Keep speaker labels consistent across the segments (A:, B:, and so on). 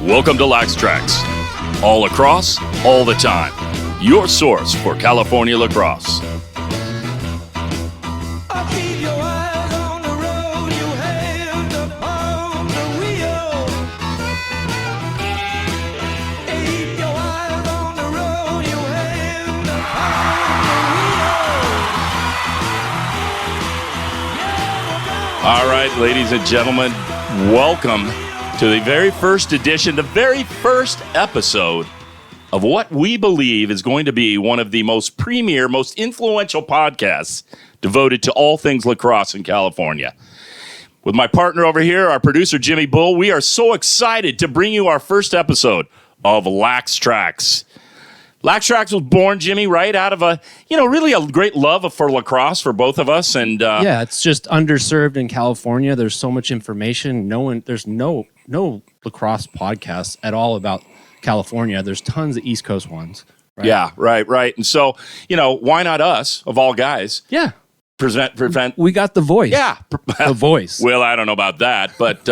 A: Welcome to LAX TRAX. All lacrosse, all the time. Your source for California lacrosse. All right, ladies and gentlemen, welcome to the very first edition, the very first episode of what we believe is going to be one of the most premier, most influential podcasts devoted to all things lacrosse in California. With my partner over here, our producer, Jimmy Bull, we are so excited to bring you our first episode of LAX TRAX. LAX TRAX was born, Jimmy, right out of really a great love for lacrosse for both of us. And
B: yeah, it's just underserved in California. There's so much information. There's no lacrosse podcasts at all about California. There's tons of East Coast ones. Right?
A: Yeah, right. And so, why not us, of all guys?
B: Yeah.
A: Prevent.
B: We got the voice.
A: Yeah.
B: The voice.
A: Well, I don't know about that, but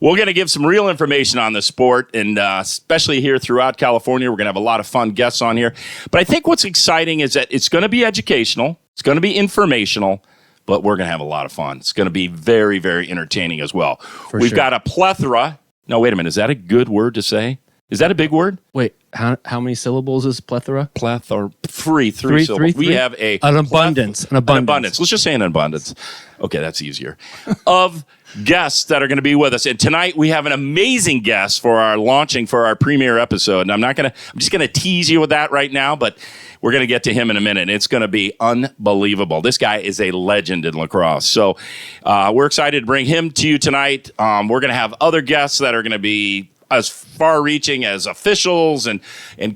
A: we're going to give some real information on the sport, and especially here throughout California. We're going to have a lot of fun guests on here. But I think what's exciting is that it's going to be educational. It's going to be informational, but we're going to have a lot of fun. It's going to be very, very entertaining as well. We've got a plethora. No, wait a minute. Is that a good word to say? Is that a big word?
B: Wait, how many syllables is plethora?
A: Plethora. Three syllables. We have
B: an abundance. An abundance.
A: Let's just say an abundance. Okay, that's easier. Of guests that are going to be with us. And tonight we have an amazing guest for our premiere episode. And I'm just going to tease you with that right now, but we're going to get to him in a minute. It's going to be unbelievable. This guy is a legend in lacrosse. So we're excited to bring him to you tonight. We're going to have other guests that are going to be as far-reaching as officials and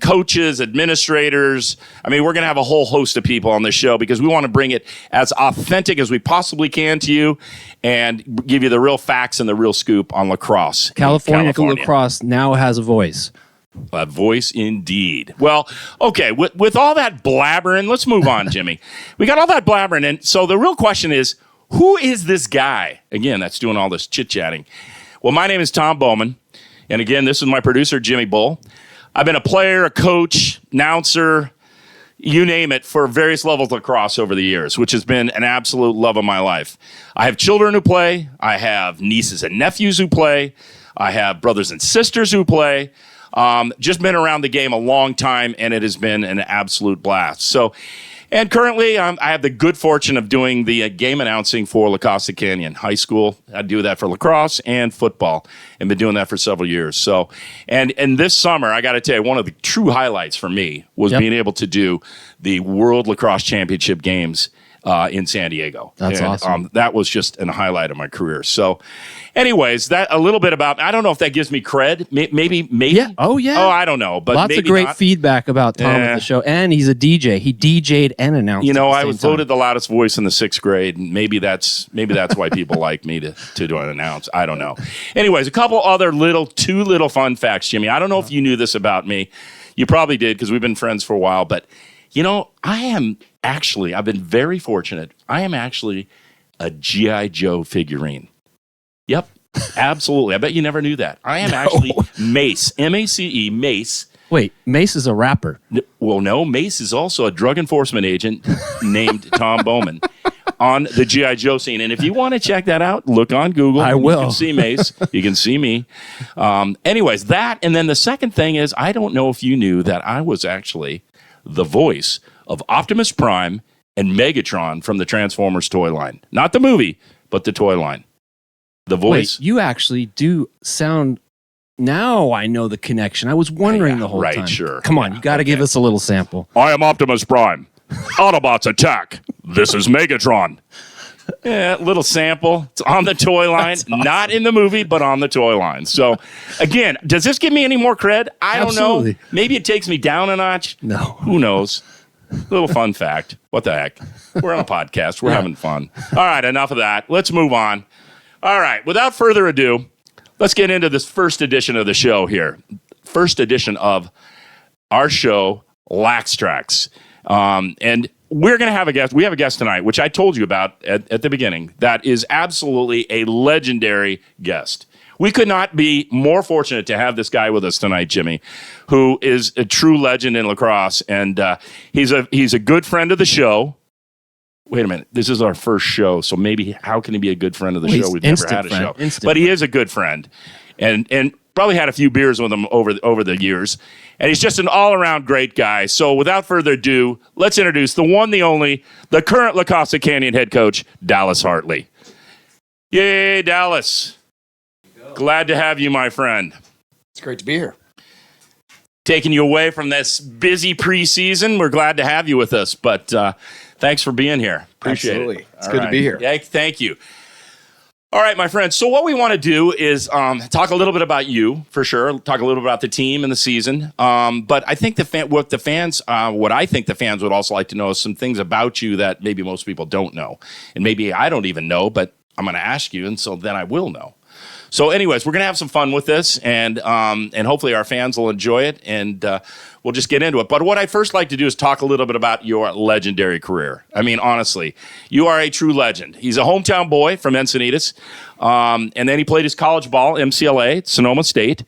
A: coaches, administrators. I mean, we're going to have a whole host of people on this show because we want to bring it as authentic as we possibly can to you and give you the real facts and the real scoop on lacrosse.
B: California lacrosse now has a voice.
A: A voice indeed. Well, okay, with all that blabbering, let's move on, Jimmy. We got all that blabbering, and so the real question is, who is this guy, again, that's doing all this chit-chatting? Well, my name is Tom Bowman. And again, this is my producer, Jimmy Bull. I've been a player, a coach, announcer, you name it, for various levels of lacrosse over the years, which has been an absolute love of my life. I have children who play. I have nieces and nephews who play. I have brothers and sisters who play. Just been around the game a long time, and it has been an absolute blast. And currently, I have the good fortune of doing the game announcing for Costa Canyon High School. I do that for lacrosse and football, and been doing that for several years. So, and this summer, I got to tell you, one of the true highlights for me was being able to do the World Lacrosse Championship games in San Diego.
B: That's awesome.
A: That was just a highlight of my career. So, anyways, that a little bit about. I don't know if that gives me cred. Maybe.
B: Yeah. Oh, yeah.
A: Oh, I don't know. But
B: lots of great feedback about Tom at the show, and he's a DJ. He DJ'd and announced.
A: I was voted the loudest voice in the 6th grade, and maybe that's why people like me to do an announce. I don't know. Anyways, a couple other two little fun facts, Jimmy. I don't know if you knew this about me. You probably did because we've been friends for a while, but. I've been very fortunate. I am actually a G.I. Joe figurine. Yep, absolutely. I bet you never knew that. I am actually Mace, M-A-C-E, Mace.
B: Wait, Mace is a rapper.
A: Well, no, Mace is also a drug enforcement agent named Tom Bowman on the G.I. Joe scene. And if you want to check that out, look on Google.
B: I will.
A: You can see Mace. You can see me. Anyways, that. And then the second thing is, I don't know if you knew that I was actually the voice of Optimus Prime and Megatron from the Transformers toy line. Not the movie, but the toy line. The voice.
B: Wait, you actually do sound... Now I know the connection. I was wondering the whole time.
A: Right, sure.
B: Come on, you got to give us a little sample.
A: I am Optimus Prime. Autobots attack. This is Megatron. Yeah, little sample. It's on the toy line. Awesome. Not in the movie, but on the toy line. So, again, does this give me any more cred? I don't know. Maybe it takes me down a notch.
B: No.
A: Who knows? Little fun fact. What the heck? We're on a podcast. We're having fun. All right, enough of that. Let's move on. All right, without further ado, let's get into this first edition of the show here. First edition of our show, LAX TRAX. And we're going to have a guest. We have a guest tonight, which I told you about at the beginning, that is absolutely a legendary guest. we could not be more fortunate to have this guy with us tonight, Jimmy, who is a true legend in lacrosse, and he's a good friend of the show. Wait a minute, this is our first show, so maybe how can he be a good friend of the show? We've never had a show, but he is a good friend, and probably had a few beers with him over the years, and he's just an all-around great guy. So without further ado, let's introduce the one, the only, the current La Costa Canyon head coach, Dallas Hartley. Yay, Dallas. Glad to have you, my friend.
C: It's great to be here.
A: Taking you away from this busy preseason, we're glad to have you with us, but thanks for being here. Appreciate
C: Absolutely.
A: it.
C: It's good to be here.
A: Yeah, thank you. All right, my friends. So what we want to do is talk a little bit about you, for sure. Talk a little bit about the team and the season. But I think what I think the fans would also like to know is some things about you that maybe most people don't know, and maybe I don't even know, but I'm going to ask you, and so then I will know. So, anyways, we're going to have some fun with this, and hopefully our fans will enjoy it, and we'll just get into it. But what I'd first like to do is talk a little bit about your legendary career. I mean, honestly, you are a true legend. He's a hometown boy from Encinitas, and then he played his college ball, MCLA, Sonoma State,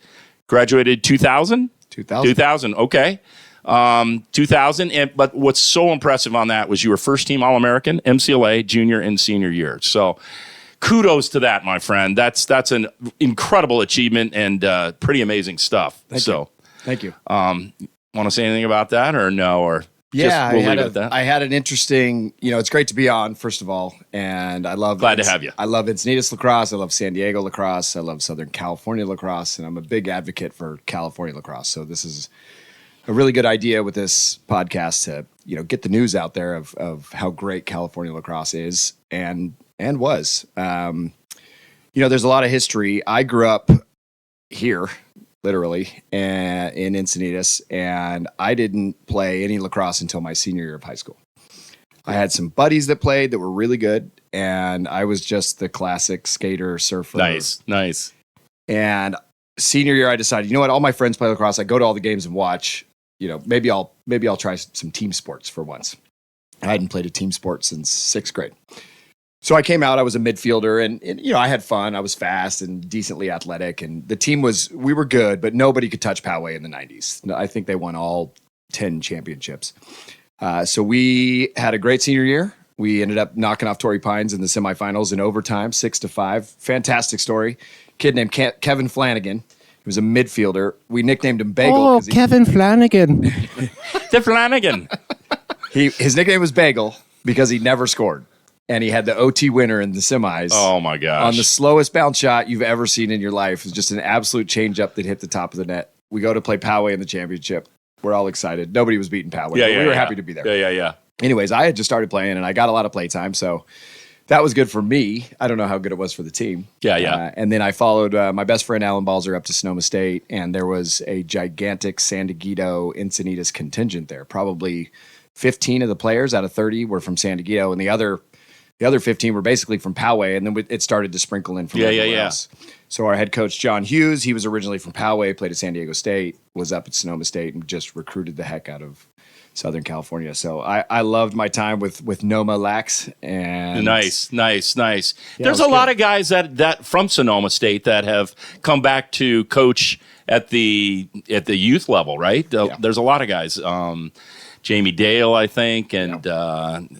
A: graduated 2000? 2000, okay. 2000, but what's so impressive on that was you were first-team All-American, MCLA, junior and senior year. So kudos to that, my friend. That's an incredible achievement and pretty amazing stuff.
C: Thank you.
A: Want to say anything about that or no? Or
C: yeah,
A: we'll leave it at that?
C: I had an interesting, it's great to be on, first of all. And I love
A: Glad to have you.
C: I love Encinitas lacrosse. I love San Diego lacrosse. I love Southern California lacrosse. And I'm a big advocate for California lacrosse. So this is a really good idea with this podcast to, get the news out there of how great California lacrosse is and was. There's a lot of history. I grew up here, literally, in Encinitas, and I didn't play any lacrosse until my senior year of high school. I had some buddies that played that were really good, and I was just the classic skater, surfer.
A: Nice.
C: And senior year, I decided, you know what? All my friends play lacrosse. I go to all the games and watch. Maybe I'll try some team sports for once. I hadn't played a team sport since sixth grade. So I came out, I was a midfielder, and I had fun. I was fast and decently athletic, and the team we were good, but nobody could touch Poway in the 90s. I think they won all 10 championships. So we had a great senior year. We ended up knocking off Torrey Pines in the semifinals in overtime, 6-5. Fantastic story. Kid named Kevin Flanagan. He was a midfielder. We nicknamed him Bagel.
B: Oh, Kevin Flanagan.
A: The Flanagan.
C: His nickname was Bagel because he never scored. And he had the OT winner in the semis.
A: Oh, my gosh.
C: On the slowest bounce shot you've ever seen in your life. It was just an absolute change-up that hit the top of the net. We go to play Poway in the championship. We're all excited. Nobody was beating Poway. We were happy to be there.
A: Yeah.
C: Anyways, I had just started playing, and I got a lot of play time, so that was good for me. I don't know how good it was for the team.
A: Yeah.
C: And then I followed my best friend, Alan Balzer, up to Sonoma State, and there was a gigantic San Diego Encinitas contingent there. Probably 15 of the players out of 30 were from San Diego, and the other 15 were basically from Poway, and then it started to sprinkle in from everywhere else. So our head coach, John Hughes, he was originally from Poway, played at San Diego State, was up at Sonoma State, and just recruited the heck out of Southern California. So I loved my time with Noma LAX. And
A: Nice.
C: Yeah,
A: There's a lot of guys that from Sonoma State that have come back to coach at the youth level, right? There's a lot of guys. Jamie Dale, I think, and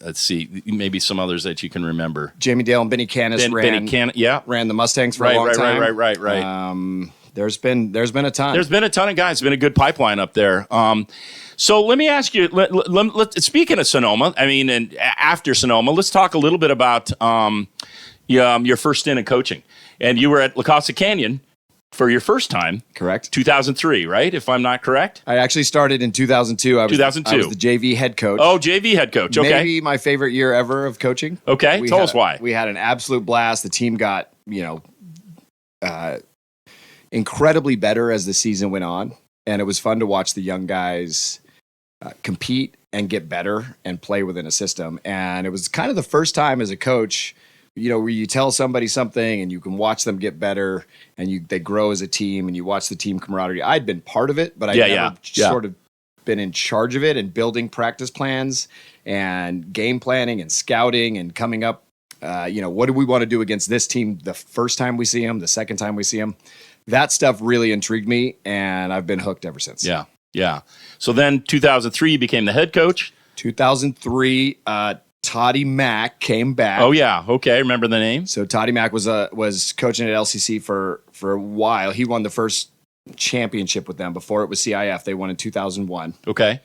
A: let's see, maybe some others that you can remember.
C: Jamie Dale and Benny Canis ran the Mustangs for a long time.
A: Right.
C: There's been a ton.
A: There's been a ton of guys. It's been a good pipeline up there. So let me ask you, speaking of Sonoma, and after Sonoma, let's talk a little bit about your first stint in coaching. And you were at La Costa Canyon for your first time.
C: Correct.
A: 2003, right? If I'm not correct?
C: I actually started in 2002. I was the JV head coach.
A: Oh, JV head coach. Okay.
C: Maybe my favorite year ever of coaching.
A: Okay. Tell us why.
C: We had an absolute blast. The team got, incredibly better as the season went on. And it was fun to watch the young guys compete and get better and play within a system. And it was kind of the first time as a coach, where you tell somebody something and you can watch them get better and they grow as a team and you watch the team camaraderie. I'd been part of it, but I'd never sort of been in charge of it and building practice plans and game planning and scouting and coming up What do we want to do against this team the first time we see them, the second time we see them? That stuff really intrigued me, and I've been hooked ever since.
A: Yeah, yeah. So then 2003, you became the head coach.
C: 2003, Toddy Mack came back.
A: Oh, yeah. Okay, remember the name.
C: So Toddy Mack was coaching at LCC for a while. He won the first championship with them. Before it was CIF. They won in 2001.
A: Okay.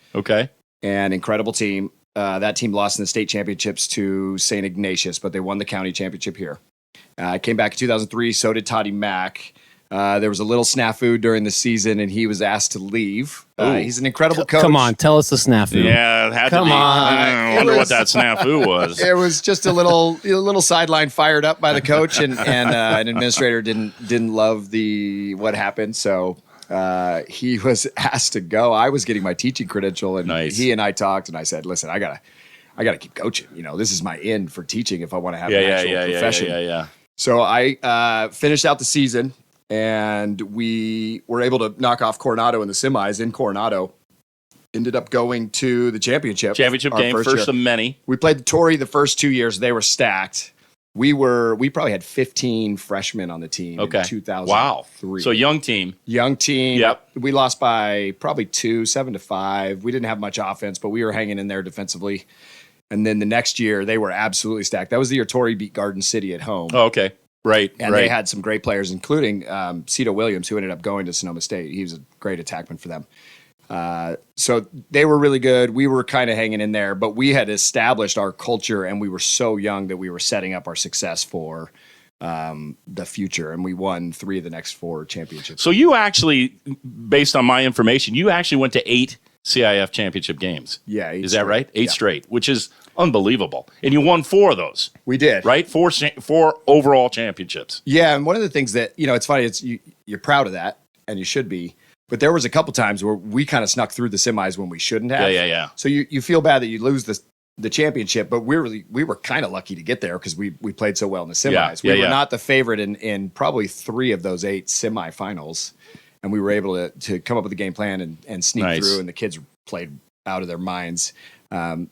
C: And incredible team. That team lost in the state championships to St. Ignatius, but they won the county championship here. Came back in 2003. So did Toddy Mack. There was a little snafu during the season, and he was asked to leave. He's an incredible coach.
B: Come on, tell us the snafu.
A: Yeah, it had
B: Come
A: to be.
B: on.
A: I wonder what that snafu was.
C: It was just a little sideline fired up by the coach, and an administrator didn't love what happened. So he was asked to go. I was getting my teaching credential, and he and I talked, and I said, "Listen, I gotta keep coaching. This is my end for teaching if I want to have an actual profession."
A: Yeah.
C: So I finished out the season. And we were able to knock off Coronado in the semis in Coronado. Ended up going to the championship.
A: Championship game, first of many.
C: We played the Torrey the first 2 years. They were stacked. We probably had 15 freshmen on the team in 2003.
A: Wow. So young team.
C: Young team.
A: Yep.
C: We lost by probably 7-5. We didn't have much offense, but we were hanging in there defensively. And then the next year, they were absolutely stacked. That was the year Torrey beat Garden City at home.
A: Oh, okay. Right.
C: And they had some great players, including Cito Williams, who ended up going to Sonoma State. He was a great attackman for them. So they were really good. We were kind of hanging in there, but we had established our culture, and we were so young that we were setting up our success for the future. And we won 3 of the next 4 championships.
A: So you actually, based on my information, you actually went to 8 CIF championship games.
C: Yeah.
A: Is that right? 8 straight, which is unbelievable. And you won 4 of those.
C: We did.
A: Right? 4 overall championships.
C: Yeah, and one of the things that, it's funny, you're proud of that, and you should be, but there was a couple times where we kind of snuck through the semis when we shouldn't have.
A: Yeah.
C: So you feel bad that you lose the championship, but we were kind of lucky to get there because we played so well in the semis. We were not the favorite in probably 3 of those 8 semifinals, and we were able to come up with a game plan and sneak through, and the kids played out of their minds.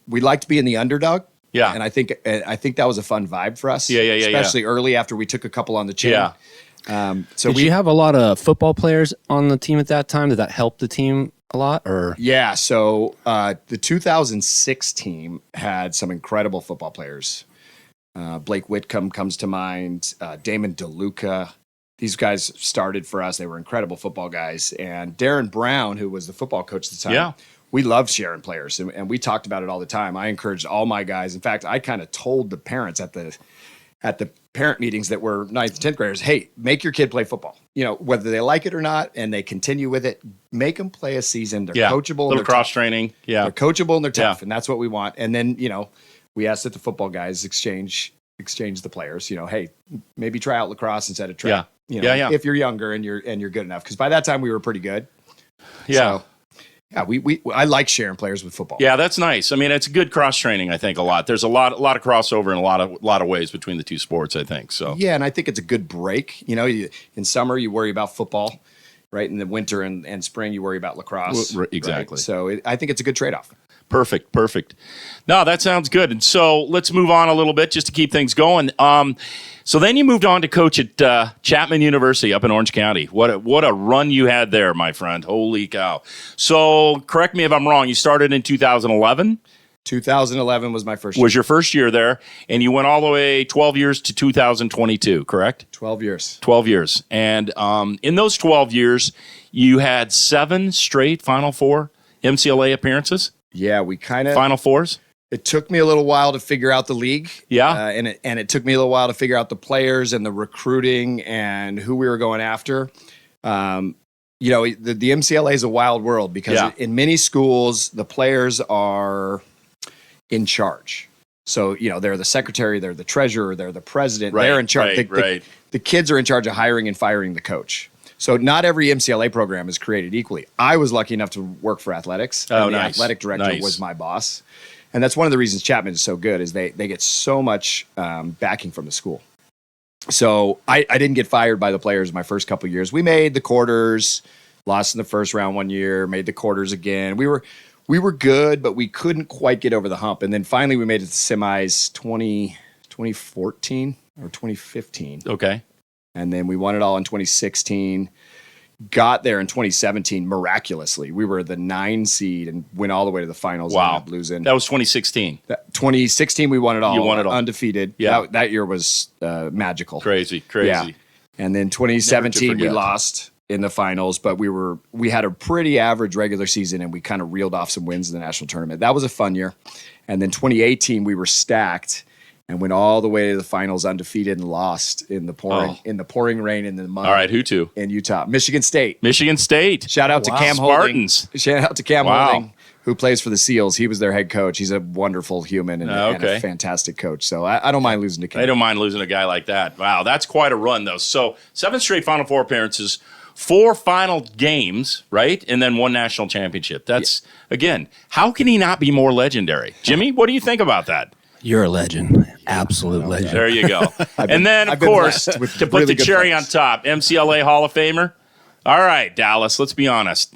C: We liked to be in the underdog.
A: Yeah.
C: And I think that was a fun vibe for us.
A: Yeah.
C: Especially early after we took a couple on the chin.
A: Yeah.
B: Did you have a lot of football players on the team at that time? Did that help the team a lot? Or
C: yeah, so the 2006 team had some incredible football players. Blake Whitcomb comes to mind. Damon DeLuca. These guys started for us. They were incredible football guys. And Darren Brown, who was the football coach at the time, we loved sharing players, and we talked about it all the time. I encouraged all my guys. In fact, I kind of told the parents at the parent meetings that were 9th and 10th graders, hey, make your kid play football. Whether they like it or not, and they continue with it, make them play a season. They're coachable.
A: Little cross training. Yeah.
C: They're coachable and they're tough, and that's what we want. And then, we asked that the football guys exchange the players. Hey, maybe try out lacrosse instead of track. If you're younger and you're good enough. Because by that time we were pretty good.
A: Yeah.
C: So, I like sharing players with football.
A: Yeah, that's nice. I mean, it's good cross training. I think a lot. There's a lot of crossover in a lot of ways between the two sports. I think so.
C: Yeah, and I think it's a good break. In summer you worry about football, right? In the winter and spring you worry about lacrosse.
A: Exactly.
C: Right? So I think it's a good trade-off.
A: Perfect. No, that sounds good. And so let's move on a little bit just to keep things going. So then you moved on to coach at Chapman University up in Orange County. What a run you had there, my friend. Holy cow. So correct me if I'm wrong. You started in 2011?
C: 2011 was my first year.
A: Was your first year there, and you went all the way 12 years to 2022, correct?
C: 12 years.
A: 12 years. And in those 12 years, you had 7 straight Final Four MCLA appearances?
C: Yeah, we kind of
A: Final Fours.
C: It took me a little while to figure out the league.
A: Yeah,
C: and it took me a little while to figure out the players and the recruiting and who we were going after. The MCLA is a wild world because in many schools the players are in charge. So they're the secretary, they're the treasurer, they're the president.
A: Right,
C: they're in charge. The kids are in charge of hiring and firing the coach. So not every MCLA program is created equally. I was lucky enough to work for athletics.
A: Oh,
C: and the
A: nice.
C: athletic director was my boss. And that's one of the reasons Chapman is so good is they get so much backing from the school. So I didn't get fired by the players my first couple of years. We made the quarters, lost in the first round one year, made the quarters again. We were good, but we couldn't quite get over the hump. And then finally we made it to the semis 2014 or 2015.
A: Okay.
C: And then we won it all in 2016. Got there in 2017 miraculously. We were the 9 seed and went all the way to the finals.
A: Wow.
C: And ended up losing.
A: That was 2016.
C: 2016 we won it all.
A: You won it all.
C: Undefeated.
A: Yeah.
C: That year was magical.
A: Crazy.
C: Yeah. And then 2017 we lost in the finals, but we had a pretty average regular season and we kind of reeled off some wins in the national tournament. That was a fun year. And then 2018 we were stacked and went all the way to the finals undefeated and lost in the pouring rain in the mud.
A: All right, who to?
C: In Utah. Michigan State.
A: Shout
C: out to Cam
A: Spartans.
C: Holding. Shout out to Cam Holding, who plays for the Seals. He was their head coach. He's a wonderful human and a fantastic coach. So I don't mind losing to Cam.
A: I don't mind losing a guy like that. Wow, that's quite a run, though. So 7 straight Final Four appearances, 4 final games, right? And then 1 national championship. That's, again, how can he not be more legendary? Jimmy, what do you think about that?
B: You're a legend. Absolute legend.
A: There you go. And then, of course, to put
C: really
A: the
C: good
A: cherry
C: friends.
A: on top, MCLA Hall of Famer. All right, Dallas, let's be honest.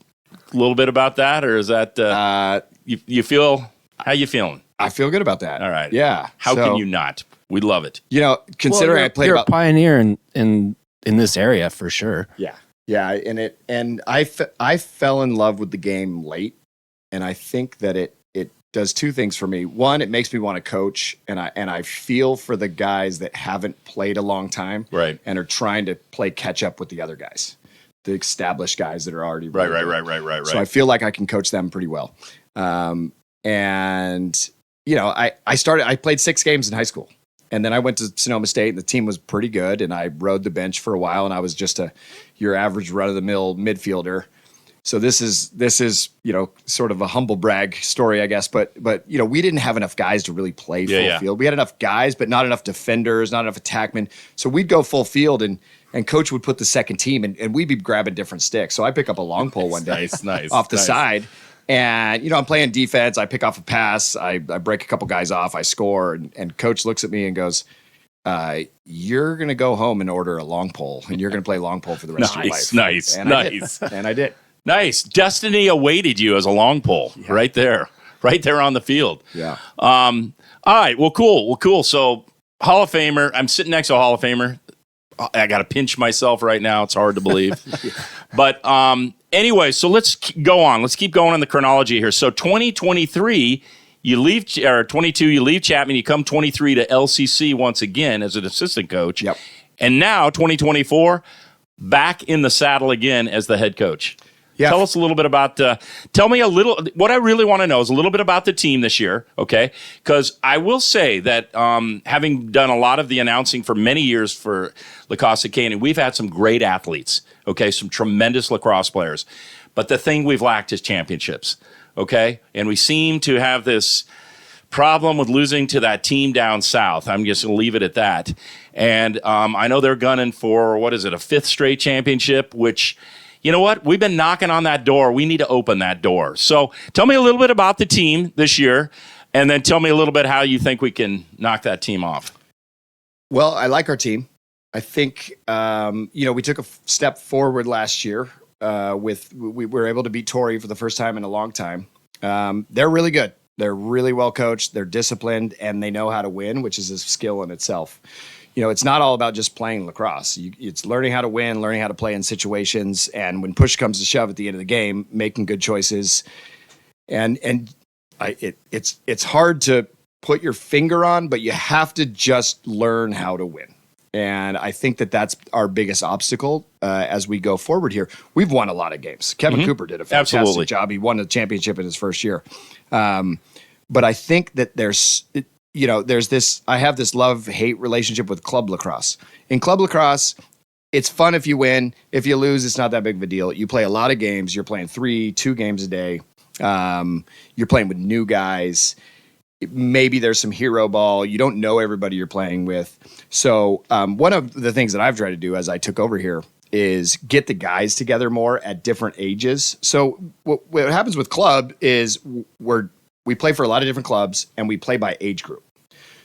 A: A little bit about that, or is that you feel, how you feeling?
C: I feel good about that.
A: All right.
C: Yeah.
A: How can you not? We love it.
C: You know, considering I played
B: you're
C: about
B: a pioneer in this area for sure.
C: Yeah, and I fell in love with the game late, and I think that it does 2 things for me. One, it makes me want to coach, and I feel for the guys that haven't played a long time,
A: Right.
C: and are trying to play catch up with the other guys, the established guys that are already
A: Right.
C: So I feel like I can coach them pretty well. And you know, I played 6 games in high school. And then I went to Sonoma State, and the team was pretty good. And I rode the bench for a while, and I was just your average run-of-the-mill midfielder. So this is sort of a humble brag story, I guess. But you know, we didn't have enough guys to really play full field. We had enough guys, but not enough defenders, not enough attackmen. So we'd go full field, and coach would put the second team, and we'd be grabbing different sticks. So I pick up a long pole one day off the side. And, you know, I'm playing defense. I pick off a pass. I break a couple guys off. I score. And coach looks at me and goes, you're going to go home and order a long pole, and you're going to play long pole for the rest of your life.
A: Nice.
C: And I did.
A: Nice. Destiny awaited you as a long pole right there on the field.
C: Yeah.
A: All right. Well, cool. So Hall of Famer. I'm sitting next to a Hall of Famer. I got to pinch myself right now. It's hard to believe. But anyway, so let's go on. Let's keep going in the chronology here. So 2023, you leave, or 22, you leave Chapman. You come 23 to LCC once again as an assistant coach.
C: Yep.
A: And now 2024, back in the saddle again as the head coach.
C: Yeah.
A: Tell us a little bit about, what I really want to know is a little bit about the team this year, okay? Because I will say that having done a lot of the announcing for many years for La Costa Canyon, we've had some great athletes, okay? Some tremendous lacrosse players. But the thing we've lacked is championships, okay? And we seem to have this problem with losing to that team down south. I'm just going to leave it at that. And I know they're gunning for, a 5th straight championship, which... You know what? We've been knocking on that door. We need to open that door. So tell me a little bit about the team this year, and then tell me a little bit how you think we can knock that team off.
C: Well, I like our team. I think, we took a step forward last year we were able to beat Torrey for the first time in a long time. They're really good. They're really well coached. They're disciplined, and they know how to win, which is a skill in itself. You know, it's not all about just playing lacrosse. It's learning how to win, learning how to play in situations, and when push comes to shove at the end of the game, making good choices. It's hard to put your finger on, but you have to just learn how to win. And I think that's our biggest obstacle as we go forward here. We've won a lot of games. Kevin Cooper did a fantastic job. He won the championship in his first year. But I think that there's this, I have this love-hate relationship with club lacrosse. In club lacrosse, it's fun if you win. If you lose, it's not that big of a deal. You play a lot of games. You're playing 2 games a day. You're playing with new guys. Maybe there's some hero ball. You don't know everybody you're playing with. So one of the things that I've tried to do as I took over here is get the guys together more at different ages. So what happens with club is we play for a lot of different clubs, and we play by age group.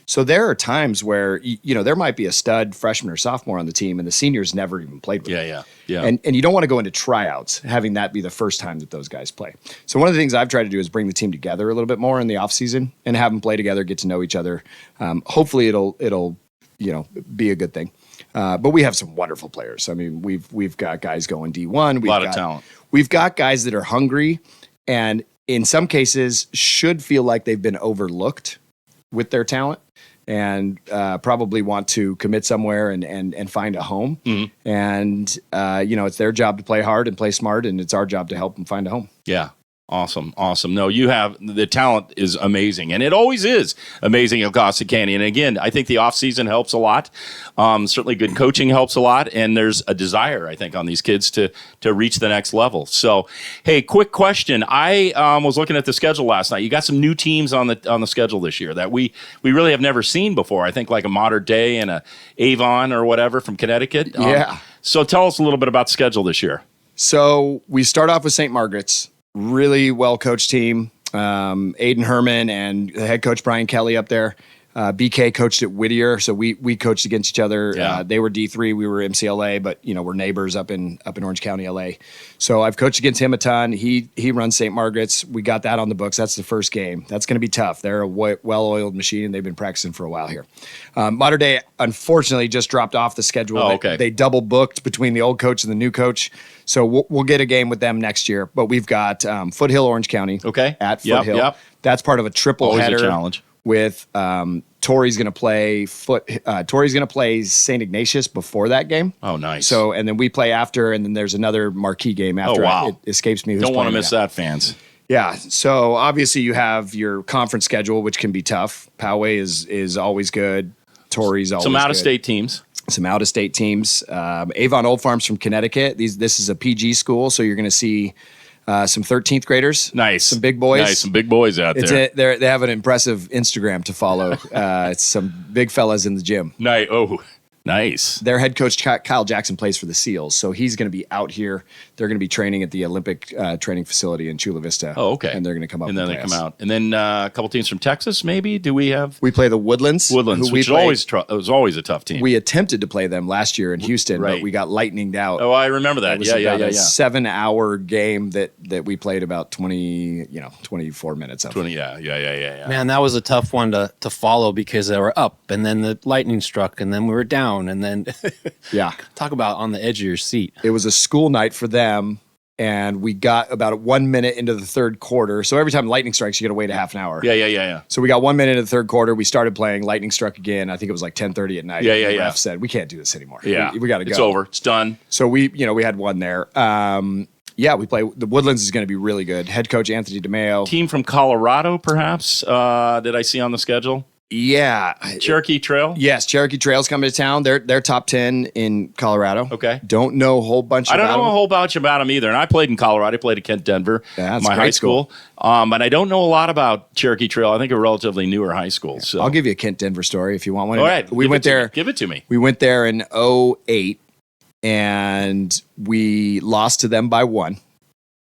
C: So there are times where, there might be a stud freshman or sophomore on the team and the seniors never even played with them.
A: Yeah.
C: And you don't want to go into tryouts having that be the first time that those guys play. So one of the things I've tried to do is bring the team together a little bit more in the offseason and have them play together, get to know each other. Hopefully it'll be a good thing. But we have some wonderful players. I mean, we've got guys going D1.
A: A lot of talent.
C: We've got guys that are hungry and in some cases should feel like they've been overlooked with their talent and probably want to commit somewhere and find a home. Mm-hmm. And, it's their job to play hard and play smart, and it's our job to help them find a home.
A: Yeah. Awesome. No, you have the talent is amazing, and it always is amazing at Costa Canyon. And again, I think the offseason helps a lot. Certainly good coaching helps a lot, and there's a desire, I think, on these kids to reach the next level. So, hey, quick question. I was looking at the schedule last night. You got some new teams on the schedule this year that we really have never seen before. I think like a Modern Day and a Avon or whatever from Connecticut.
C: Yeah.
A: So tell us a little bit about the schedule this year.
C: So we start off with St. Margaret's. Really well-coached team. Aiden Herman and the head coach Brian Kelly up there. BK coached at Whittier, so we coached against each other.
A: Yeah.
C: They were D3, we were MCLA, but we're neighbors up in Orange County, LA. So I've coached against him a ton. He runs St. Margaret's. We got that on the books. That's the first game. That's going to be tough. They're a well-oiled machine, and they've been practicing for a while here. Modern Day, unfortunately, just dropped off the schedule.
A: Oh, okay.
C: They double booked between the old coach and the new coach. So we'll get a game with them next year. But we've got Foothill, Orange County.
A: Okay.
C: At Foothill.
A: Yep.
C: That's part of a triple
A: Always
C: header.
A: a challenge.
C: With Tori's going to play Tori's going to play St. Ignatius before that game.
A: Oh, nice.
C: So and then we play after, and then there's another marquee game after.
A: Oh, wow.
C: It escapes me. Who's
A: Don't want to
C: playing
A: miss that, fans.
C: Yeah. So obviously you have your conference schedule, which can be tough. Poway is always good. Tori's always
A: Some
C: good.
A: out-of-state teams.
C: Some out-of-state teams. Avon Old Farms from Connecticut. This is a PG school, so you're going to see some 13th graders.
A: Nice.
C: Some big boys.
A: Nice. Some big boys out there.
C: They have an impressive Instagram to follow. It's some big fellas in the gym.
A: Nice. Oh, nice.
C: Their head coach, Kyle Jackson, plays for the SEALs. So he's going to be out here. They're going to be training at the Olympic training facility in Chula Vista.
A: Oh, okay.
C: And they're going to come up
A: and then
C: and
A: they
C: play
A: come
C: us.
A: out. And then a couple teams from Texas, maybe? Do we have?
C: We play the Woodlands.
A: Woodlands, which was always a tough team.
C: We attempted to play them last year in Houston,
A: Right.
C: but we got lightninged out.
A: Oh, I remember that.
C: It was
A: Yeah.
C: about a 7-hour game that we played about 24 minutes of.
A: 20, yeah.
B: Man, that was a tough one to follow because they were up and then the lightning struck and then we were down and then
C: Yeah.
B: talk about on the edge of your seat.
C: It was a school night for them, and we got about 1 minute into the third quarter. So every time lightning strikes, you got to wait a half an hour.
A: Yeah.
C: So we got 1 minute into the third quarter. We started playing. Lightning struck again. I think it was like 10:30 at night.
A: Yeah.
C: The ref said, we can't do this anymore.
A: Yeah.
C: We got to go.
A: It's over. It's done.
C: So we had one there. We play. The Woodlands is going to be really good. Head coach Anthony DeMeo.
A: Team from Colorado, perhaps, did I see on the schedule?
C: Yeah.
A: Cherokee Trail?
C: Yes, Cherokee Trail's coming to town. They're top 10 in Colorado.
A: Okay.
C: Don't know a whole bunch
A: I
C: about
A: don't know a
C: them.
A: whole bunch about them either. And I played in Colorado. I played at Kent Denver,
C: Yeah, that's
A: my
C: great
A: high school. But I don't know a lot about Cherokee Trail. I think a relatively newer high school. So
C: I'll give you a Kent Denver story if you want one.
A: all right.
C: We went there.
A: Give it to me.
C: We went there in 2008, and we lost to them by 1.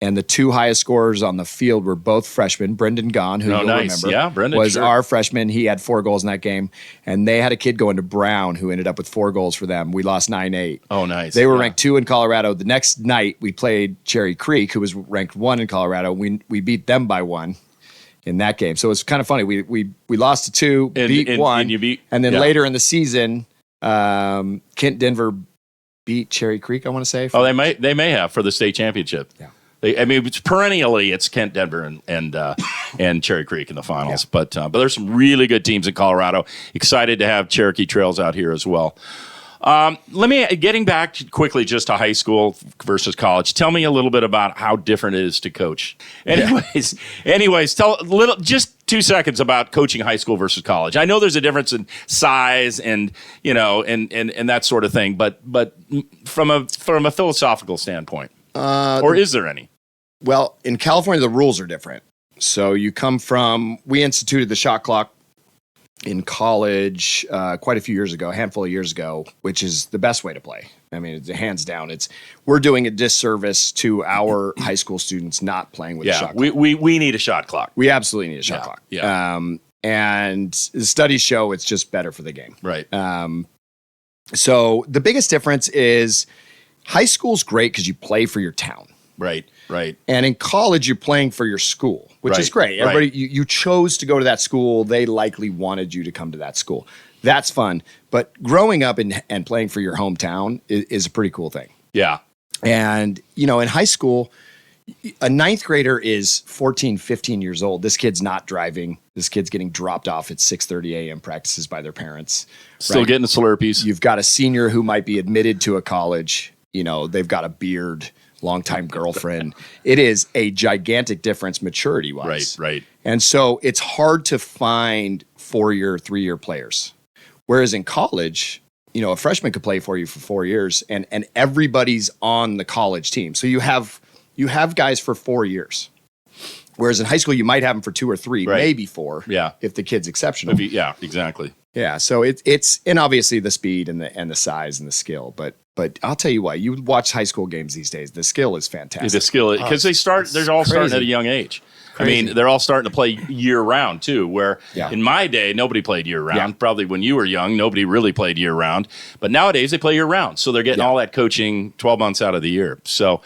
C: And the two highest scorers on the field were both freshmen. Brendan Gahn, who you'll remember,
A: Yeah, Brendan,
C: was
A: sure.
C: our freshman. He had 4 goals in that game. And they had a kid going to Brown who ended up with 4 goals for them. We lost 9-8.
A: Oh, nice.
C: They were
A: Yeah.
C: ranked 2 in Colorado. The next night, we played Cherry Creek, who was ranked 1 in Colorado. We beat them by 1 in that game. So it's kind of funny. We lost to 2, beat 1.
A: And you beat.
C: And then
A: yeah.
C: later in the season, Kent Denver beat Cherry Creek, I want to say.
A: Oh, they may have for the state championship.
C: Yeah.
A: It's perennially it's Kent Denver and Cherry Creek in the finals, but there's some really good teams in Colorado. Excited to have Cherokee Trails out here as well. Getting back quickly just to high school versus college. Tell me a little bit about how different it is to coach. Anyways, tell just 2 seconds about coaching high school versus college. I know there's a difference in size and and that sort of thing, but from a philosophical standpoint, or is there any?
C: Well, in California, the rules are different. So we instituted the shot clock in college quite a few years ago, a handful of years ago, which is the best way to play. I mean, it's hands down. We're doing a disservice to our high school students not playing with a shot clock.
A: We need a shot clock.
C: We absolutely need a shot clock.
A: Yeah.
C: And the studies show it's just better for the game.
A: Right.
C: So the biggest difference is high school's great because you play for your town.
A: Right.
C: And in college, you're playing for your school, which is great.
A: Right.
C: Everybody, you chose to go to that school. They likely wanted you to come to that school. That's fun. But growing up and playing for your hometown is a pretty cool thing.
A: Yeah.
C: And, in high school, a ninth grader is 14, 15 years old. This kid's not driving. This kid's getting dropped off at 6:30 a.m. practices by their parents.
A: Still getting the Slurpees.
C: You've got a senior who might be admitted to a college. They've got a beard, longtime girlfriend. It is a gigantic difference maturity-wise.
A: Right.
C: And so it's hard to find 4-year, 3-year players. Whereas in college, a freshman could play for you for 4 years and everybody's on the college team. So you have guys for 4 years. Whereas in high school, you might have them for 2 or 3, maybe 4.
A: Yeah.
C: If the kid's exceptional.
A: Yeah, exactly.
C: Yeah. So it's and obviously the speed and the size and the skill. But I'll tell you what, you watch high school games these days, the skill is fantastic.
A: The skill, because they're all starting at a young age.
C: Crazy.
A: I mean, they're all starting to play year round too, where in my day, nobody played year round.
C: Yeah.
A: Probably when you were young, nobody really played year round. But nowadays they play year round. So they're getting all that coaching 12 months out of the year. So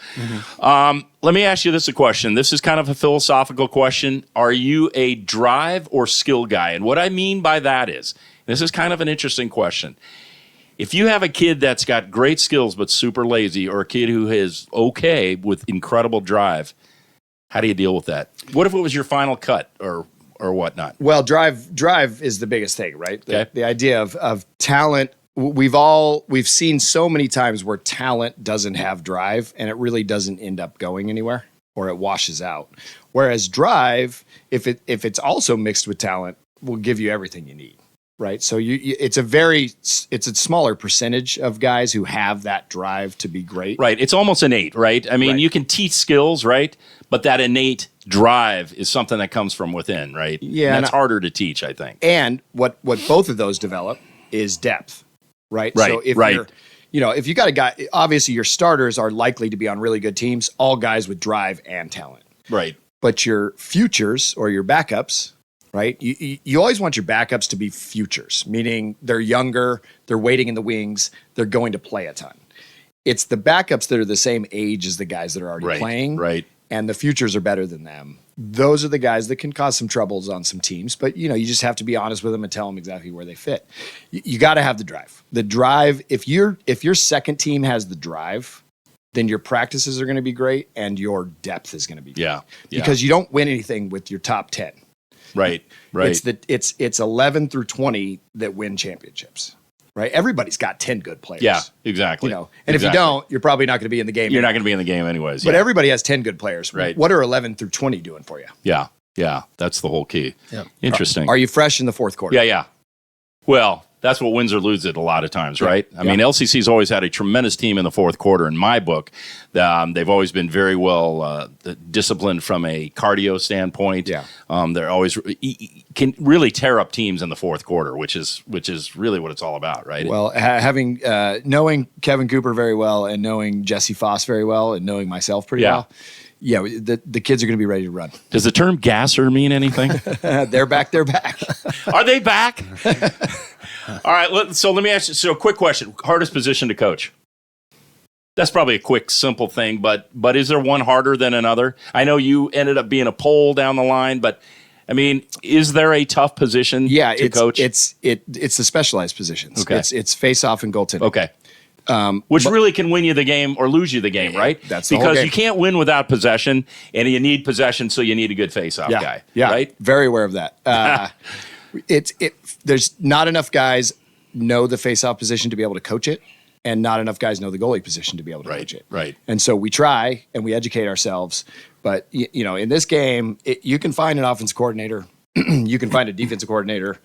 A: let me ask you this question. This is kind of a philosophical question. Are you a drive or skill guy? And what I mean by that is, this is kind of an interesting question. If you have a kid that's got great skills but super lazy, or a kid who is okay with incredible drive, how do you deal with that? What if it was your final cut or whatnot?
C: Well, drive is the biggest thing, right? The idea of talent. We've seen so many times where talent doesn't have drive and it really doesn't end up going anywhere, or it washes out. Whereas drive, if it's also mixed with talent, will give you everything you need. Right. So it's a smaller percentage of guys who have that drive to be great.
A: Right. It's almost innate, right? I mean, you can teach skills, right? But that innate drive is something that comes from within, right?
C: Yeah.
A: And that's harder to teach, I think.
C: And what both of those develop is depth. Right.
A: Right.
C: So if you got a guy, obviously your starters are likely to be on really good teams, all guys with drive and talent.
A: Right.
C: But your futures or your backups, right? You always want your backups to be futures, meaning they're younger, they're waiting in the wings, they're going to play a ton. It's the backups that are the same age as the guys that are already playing,
A: right?
C: And the futures are better than them. Those are the guys that can cause some troubles on some teams, but you just have to be honest with them and tell them exactly where they fit. You got to have the drive. The drive. If your second team has the drive, then your practices are going to be great and your depth is going to be great.
A: Yeah.
C: Because you don't win anything with your top 10.
A: Right.
C: It's 11 through 20 that win championships, right? Everybody's got 10 good players.
A: Yeah, exactly.
C: And if you don't, you're probably not going to be in the game.
A: You're not going to be in the game anyways.
C: But everybody has 10 good players.
A: Right.
C: What are 11 through 20 doing for you?
A: Yeah. That's the whole key.
B: Yep.
A: Interesting.
C: Are you fresh in the fourth quarter?
A: Yeah. Well, that's what wins or lose it a lot of times, right? I mean, LCC's always had a tremendous team in the fourth quarter. In my book, they've always been very well disciplined from a cardio standpoint.
C: Yeah.
A: They're always can really tear up teams in the fourth quarter, which is really what it's all about, right?
C: Well, having knowing Kevin Cooper very well and knowing Jesse Foss very well and knowing myself pretty well, the kids are going to be ready to run.
A: Does the term gasser mean anything?
C: They're back.
A: Are they back? All right, so let me ask you. So, quick question: hardest position to coach? That's probably a quick, simple thing, but is there one harder than another? I know you ended up being a pole down the line, but I mean, is there a tough position to coach?
C: It's the specialized positions.
A: Okay.
C: It's face-off and goaltending.
A: Okay. Which really can win you the game or lose you the game, right?
C: That's the whole
A: because
C: game.
A: you can't win without possession, and you need possession, so you need a good face-off guy.
C: Yeah,
A: right.
C: Very aware of that. There's not enough guys know the face-off position to be able to coach it, and not enough guys know the goalie position to be able to coach it.
A: Right.
C: And so we try and we educate ourselves, but in this game, you can find an offensive coordinator, you can find a defensive coordinator.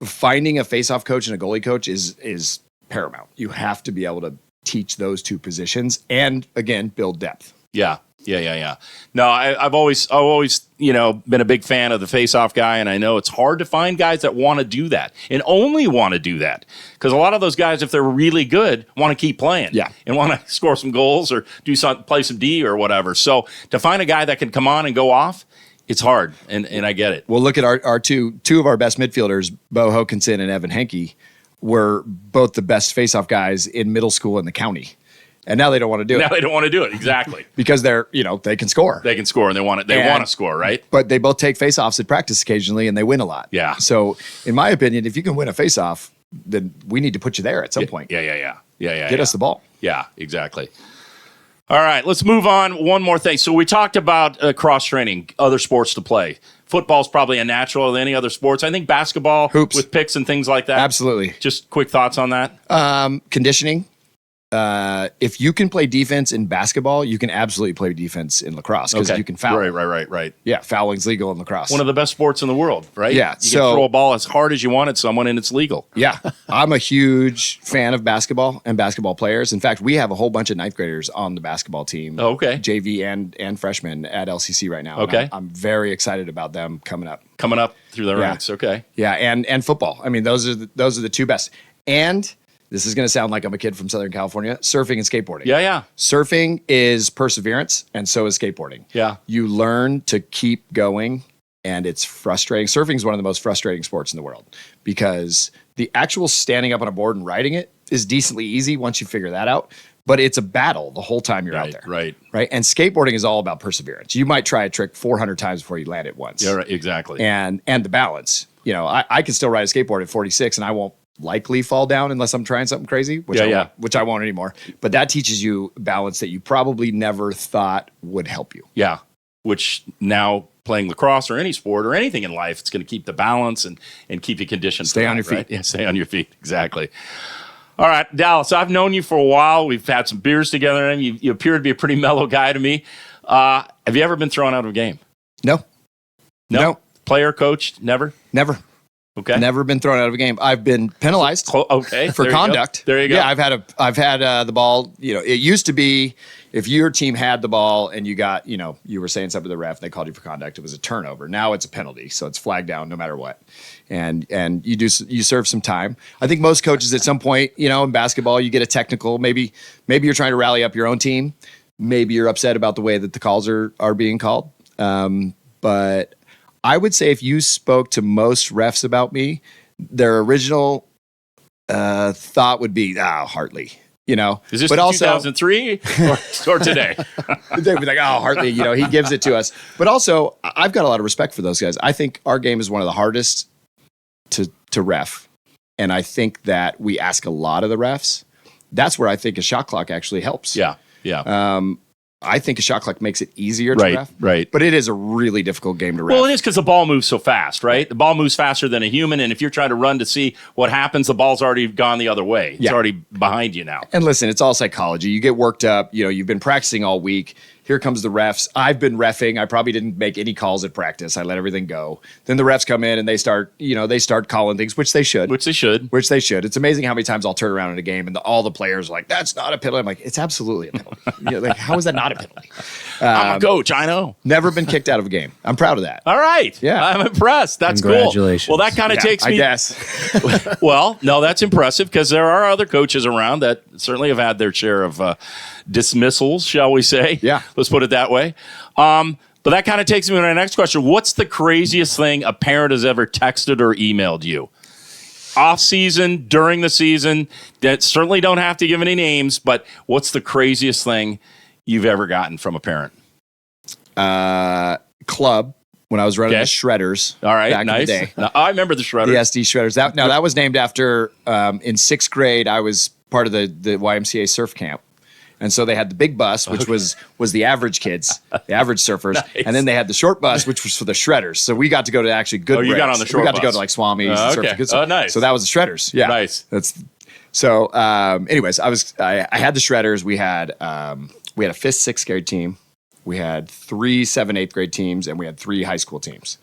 C: Finding a face-off coach and a goalie coach is paramount. You have to be able to teach those two positions and again build depth.
A: Yeah. No, I've always been a big fan of the face-off guy, and I know it's hard to find guys that want to do that and only want to do that, because a lot of those guys, if they're really good, want to keep playing, and want to score some goals or play some D or whatever. So to find a guy that can come on and go off, It's hard, and I get it.
C: Well, look at our two of our best midfielders, Bo Hokinson and Evan Henke, were both the best faceoff guys in middle school in the county. And now they don't want to do it.
A: Now they don't want to do it, exactly.
C: Because they can score.
A: They can score, and they want to score, right?
C: But they both take faceoffs at practice occasionally, and they win a lot.
A: Yeah.
C: So, in my opinion, if you can win a faceoff, then we need to put you there at some point.
A: Yeah.
C: Get us the ball.
A: Yeah, exactly. All right, let's move on. One more thing. So we talked about cross-training, other sports to play. Football's probably a natural than any other sports. I think basketball,
C: hoops
A: with picks and things like that.
C: Absolutely.
A: Just quick thoughts on that?
C: Conditioning. If you can play defense in basketball, you can absolutely play defense in lacrosse because you can foul.
A: Right.
C: Yeah, fouling's legal in lacrosse.
A: One of the best sports in the world, right?
C: Yeah.
A: You can throw a ball as hard as you want at someone, and it's legal.
C: Yeah. I'm a huge fan of basketball and basketball players. In fact, we have a whole bunch of ninth graders on the basketball team.
A: Oh, okay.
C: JV and freshmen at LCC right now.
A: Okay.
C: I'm very excited about them coming up.
A: Coming up through the ranks. Okay.
C: Yeah, and football. I mean, those are the two best. And this is going to sound like I'm a kid from Southern California. Surfing and skateboarding.
A: Yeah.
C: Surfing is perseverance, and so is skateboarding.
A: Yeah.
C: You learn to keep going, and it's frustrating. Surfing is one of the most frustrating sports in the world because the actual standing up on a board and riding it is decently easy once you figure that out. But it's a battle the whole time you're out there.
A: Right.
C: And skateboarding is all about perseverance. You might try a trick 400 times before you land it once.
A: Yeah, right, exactly.
C: And the balance. I can still ride a skateboard at 46, and I won't likely fall down unless I'm trying something crazy, which I won't anymore. But that teaches you balance that you probably never thought would help you.
A: Yeah, which now playing lacrosse or any sport or anything in life, it's going to keep the balance and keep you conditioned.
C: Stay on your feet.
A: Right? Yeah, stay on your feet. Exactly. All right, Dallas, I've known you for a while. We've had some beers together, and you appear to be a pretty mellow guy to me. Have you ever been thrown out of a game?
C: No.
A: Player, coached? Never?
C: Never.
A: Okay.
C: Never been thrown out of a game. I've been penalized.
A: Okay.
C: For conduct.
A: There you go.
C: Yeah, I've had the ball. It used to be if your team had the ball and you were saying something to the ref, and they called you for conduct. It was a turnover. Now it's a penalty, so it's flagged down no matter what. And you serve some time. I think most coaches at some point, in basketball, you get a technical. Maybe you're trying to rally up your own team. Maybe you're upset about the way that the calls are being called. But I would say if you spoke to most refs about me, their original thought would be, Hartley,
A: Is this
C: but also
A: 2003 or today?
C: They'd be like, Hartley, he gives it to us. But also, I've got a lot of respect for those guys. I think our game is one of the hardest to ref. And I think that we ask a lot of the refs. That's where I think a shot clock actually helps.
A: Yeah.
C: I think a shot clock makes it easier to ref.
A: Right.
C: But it is a really difficult game to ref.
A: Well, it is because the ball moves so fast, right? The ball moves faster than a human, and if you're trying to run to see what happens, the ball's already gone the other way. It's already behind you now.
C: And listen, it's all psychology. You get worked up. You've been practicing all week. Here comes the refs. I've been reffing. I probably didn't make any calls at practice. I let everything go. Then the refs come in and they start calling things, which they should. Which they should. It's amazing how many times I'll turn around in a game and all the players are like, that's not a penalty. I'm like, it's absolutely a penalty. How is that not a penalty?
A: I'm a coach. I know.
C: Never been kicked out of a game. I'm proud of that.
A: All right.
C: Yeah.
A: I'm impressed. That's
B: Congratulations.
A: Cool. Well, that kind of takes me.
C: I guess.
A: Well, no, that's impressive because there are other coaches around that certainly have had their share of dismissals, shall we say?
C: Yeah.
A: Let's put it that way. But that kind of takes me to my next question. What's the craziest thing a parent has ever texted or emailed you? Off season, during the season, that certainly don't have to give any names, but what's the craziest thing you've ever gotten from a parent?
C: Club. When I was running the Shredders.
A: All right,
C: back
A: nice.
C: in the day.
A: Now, I remember the Shredders.
C: The SD Shredders. That was named after, in sixth grade, I was part of the YMCA surf camp. And so they had the big bus, which was the average kids, the average surfers.
A: Nice.
C: And then they had the short bus, which was for the Shredders. So we got to go to actually good
A: you got
C: breaks.
A: on the short
C: We got
A: bus.
C: to go to like Swami's and surf
A: okay.
C: good stuff.
A: Oh, nice.
C: So that was the Shredders. Yeah.
A: Nice.
C: So anyways, I had the Shredders. We had a 5th, 6th grade team. We had 3 7th, 8th grade teams, and we had 3 high school teams.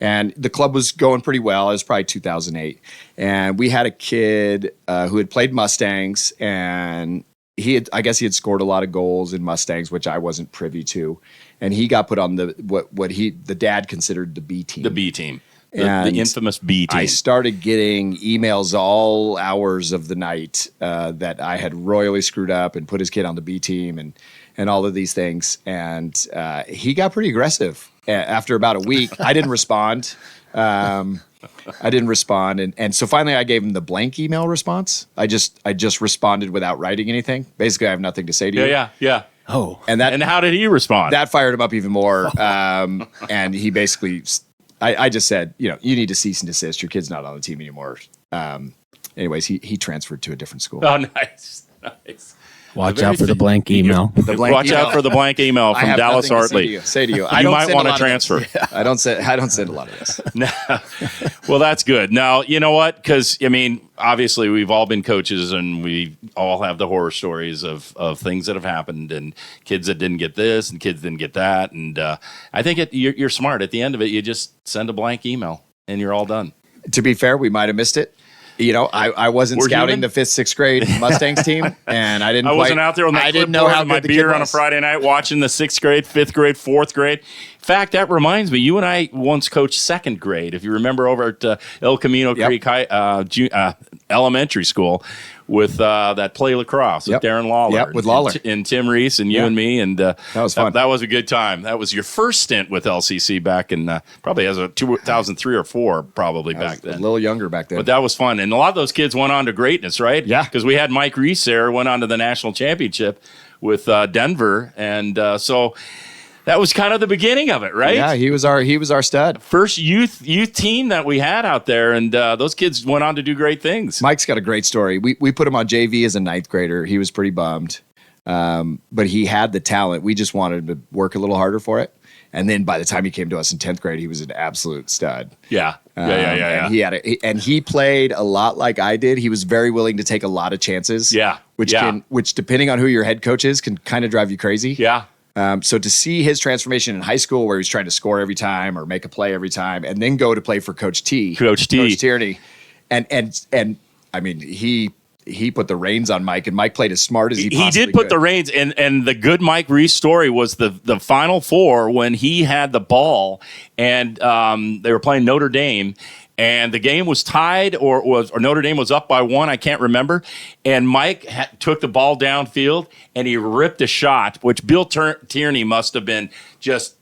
C: And the club was going pretty well. It was probably 2008. And we had a kid who had played Mustangs, and I guess he had scored a lot of goals in Mustangs, which I wasn't privy to. And he got put on the dad considered the B team.
A: The B team. The infamous B team.
C: I started getting emails all hours of the night that I had royally screwed up and put his kid on the B team. and all of these things. And he got pretty aggressive after about a week. I didn't respond. And so finally I gave him the blank email response. I just responded without writing anything. Basically, I have nothing to say to you.
A: Yeah.
B: Oh,
C: And
A: how did he respond?
C: that fired him up even more. And he basically, I just said, you need to cease and desist. Your kid's not on the team anymore. Anyways, he transferred to a different school.
A: Oh, nice.
B: watch out for the blank email.
A: Watch out for the blank email from Dallas Hartley.
C: Say to you.
A: You might want to transfer.
C: I don't send a lot of this.
A: Well, that's good. Now, you know what? Because, obviously we've all been coaches and we all have the horror stories of things that have happened and kids that didn't get this and kids didn't get that. And I think you're smart. At the end of it, you just send a blank email and you're all done.
C: To be fair, we might have missed it. I wasn't
A: We're
C: scouting
A: human.
C: the 5th, 6th grade Mustangs team, and I
A: wasn't out there on the
C: I didn't know how
A: my
C: good the
A: beer
C: kid
A: on a
C: was.
A: Friday night watching the 6th grade, 5th grade, 4th grade. In fact, that reminds me, you and I once coached 2nd grade. If you remember, over at El Camino
C: Yep.
A: Creek High, elementary school with that play lacrosse with
C: Yep.
A: Darren Lawler.
C: Yep, with Lawler.
A: And Tim Reese and you
C: Yeah.
A: and me. And that
C: was fun.
A: That was a good time. That was your first stint with LCC back in probably as a 2003 or 4 probably
C: I
A: back
C: was
A: then.
C: a little younger back then.
A: But that was fun. And a lot of those kids went on to greatness, right?
C: Yeah.
A: Because we had Mike Reese there, went on to the national championship with Denver. And so that was kind of the beginning of it, right?
C: Yeah, he was our stud.
A: First youth team that we had out there. And those kids went on to do great things.
C: Mike's got a great story. We put him on JV as a 9th grader. He was pretty bummed. But he had the talent. We just wanted to work a little harder for it. And then by the time he came to us in 10th grade, he was an absolute stud.
A: Yeah.
C: And he played a lot like I did. He was very willing to take a lot of chances.
A: Yeah.
C: Which depending on who your head coach is, can kind of drive you crazy.
A: Yeah.
C: So to see his transformation in high school, where he was trying to score every time or make a play every time, and then go to play for Coach Tierney, and I mean he put the reins on Mike, and Mike played as smart as he possibly
A: did put
C: could.
A: the reins, and the good Mike Reese story was the Final Four when he had the ball, and they were playing Notre Dame, and the game was tied or Notre Dame was up by 1, I can't remember, and Mike took the ball downfield and he ripped a shot, which Bill Tierney must have been just